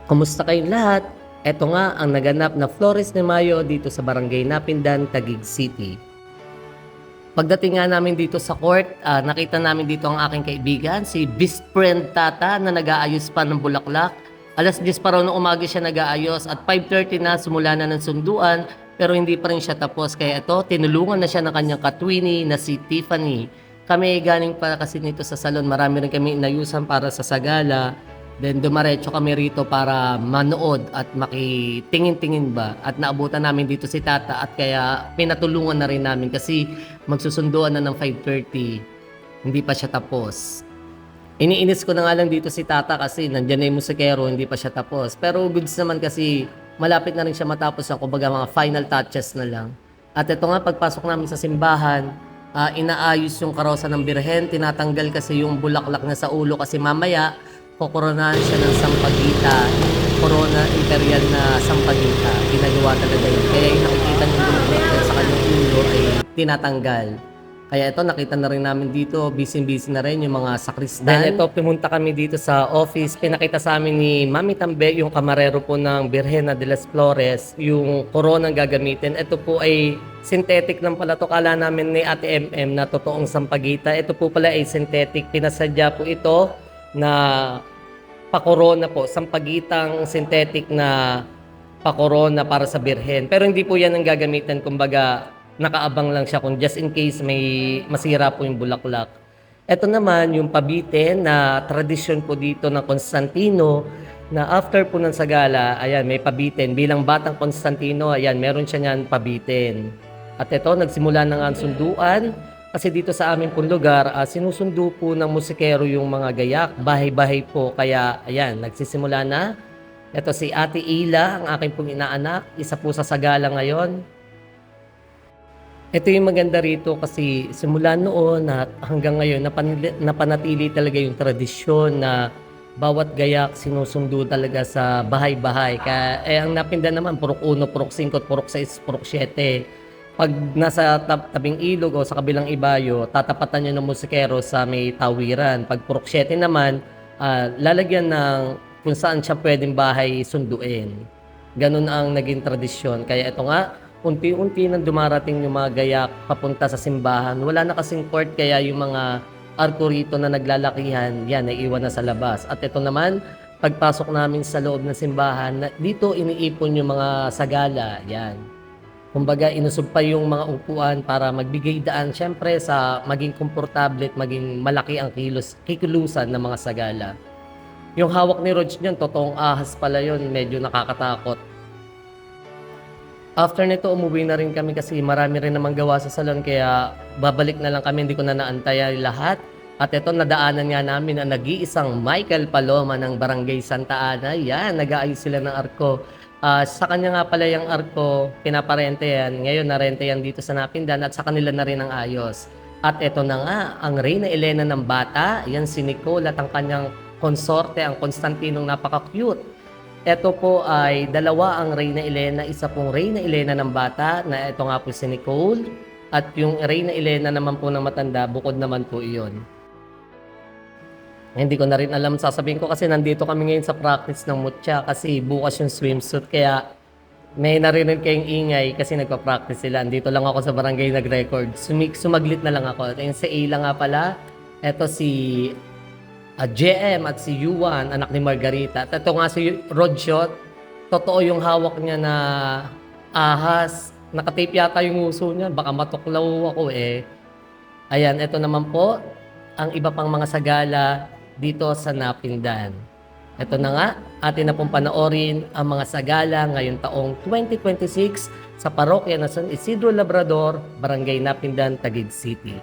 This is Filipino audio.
Kumusta kayong lahat? Eto nga ang naganap na Flores de Mayo dito sa Barangay Napindan, Taguig City. Pagdating nga namin dito sa court, nakita namin dito ang aking kaibigan, si best friend Tata na nag-aayos pa ng bulaklak. Alas 10 pa raw ng umaga siya nag-aayos at 5:30 na simula na ng sunduan pero hindi pa rin siya tapos. Kaya ito, tinulungan na siya ng kanyang katwini na si Tiffany. Kami galing pa kasi nito sa salon, marami rin kami inayusan para sa sagala. Then dumaretso kami rito para manood at makitingin-tingin ba. At naabutan namin dito si Tata at kaya pinatulungan na rin namin kasi magsusunduan na ng 5:30. Hindi pa siya tapos. Iniinis ko na nga lang dito si Tata kasi nandiyan na yung musikero, hindi pa siya tapos. Pero goods naman kasi malapit na rin siya matapos ang kumbaga mga final touches na lang. At ito nga pagpasok namin sa simbahan, inaayos yung karosa ng birhen, tinatanggal kasi yung bulaklak na sa ulo kasi mamaya kokoronahan siya ng sampagita, corona imperial na sampagita. Ginagawa talaga yun. Kaya yung nakikita ng bulaklak sa kanyang ulo ay tinatanggal. Kaya ito, nakita na rin namin dito, busy-busy na rin yung mga sakristan. Then ito, pumunta kami dito sa office. Pinakita sa amin ni Mami Tambe, yung kamarero po ng Birhena de las Flores, yung corona gagamitin. Ito po ay synthetic lang pala to. Kala namin ni Ate MM na totoong sampagita. Ito po pala ay synthetic. Pinasadya po ito na pakorona po, sampagitang synthetic na pakorona para sa birhen. Pero hindi po yan ang gagamitan, kumbaga nakaabang lang siya kung just in case may masira po yung bulaklak. Ito naman yung pabitin na tradisyon po dito ng Constantino na after po ng sagala, ayan, may pabitin. Bilang batang Constantino, ayan, meron siya niyan pabitin. At ito, nagsimula na nga ang sunduan. Kasi dito sa aming pong lugar, sinusundo po ng musikero yung mga gayak, bahay-bahay po. Kaya, ayan, nagsisimula na. Ito si Ate Ila, ang aking pong inaanak, isa po sa sagala ngayon. Ito yung maganda rito kasi simula noon at hanggang ngayon, napanatili talaga yung tradisyon na bawat gayak sinusundo talaga sa bahay-bahay. Kaya, ang Napindan naman, purok 1, purok 5, purok 6, purok 7. Pag nasa tabing ilog o sa kabilang ibayo, tatapatan nyo ng musikero sa may tawiran. Pag purok 7 naman, lalagyan ng kung saan siya pwedeng bahay sunduin. Ganun ang naging tradisyon. Kaya ito nga, unti-unti nang dumarating yung mga gayak papunta sa simbahan. Wala na kasing court, kaya yung mga arko rito na naglalakihan, yan, naiiwan na sa labas. At ito naman, pagpasok namin sa loob ng simbahan, dito iniipon yung mga sagala, yan. Kumbaga, inusog pa yung mga upuan para magbigay daan syempre sa maging komportable at maging malaki ang kikilusan ng mga sagala. Yung hawak ni Rog niyan, totoong ahas pala yun, medyo nakakatakot. After nito, umuwi na rin kami kasi marami rin namang gawa sa salon kaya babalik na lang kami, hindi ko na naantaya lahat. At ito, nadaanan nga namin ang nag-iisang Michael Paloma ng Barangay Santa Ana. Yan, nag-aayos sila ng arko. Sa kanya nga pala yung arko, pinaparente yan. Ngayon, narente yan dito sa Napindan at sa kanila na rin ang ayos. At ito na nga, ang Reyna Elena ng bata, yan si Nicole at ang kanyang konsorte, ang Constantinong napaka-cute. Ito po ay dalawa ang Reyna Elena, isa pong Reyna Elena ng bata, na ito nga po si Nicole. At yung Reyna Elena naman po ng matanda, bukod naman po iyon. Hindi ko na rin alam sasabihin ko kasi nandito kami ngayon sa practice ng mutya kasi bukas yung swimsuit kaya may narinig kayong ingay kasi nagpa-practice sila. Andito lang ako sa barangay nag-record. Sumaglit na lang ako. At yung si Ayla nga pala, eto si JM at si Yuan, anak ni Margarita. At ito nga si Rodshot, totoo yung hawak niya na ahas. Nakatape yata yung uso niya, baka matuklaw ako eh. Ayan, ito naman po, ang iba pang mga sagala dito sa Napindan. Ito na nga, atin na pong panoorin ang mga sagala ngayong taong 2026 sa parokya na San Isidro Labrador, Barangay Napindan, Taguig City.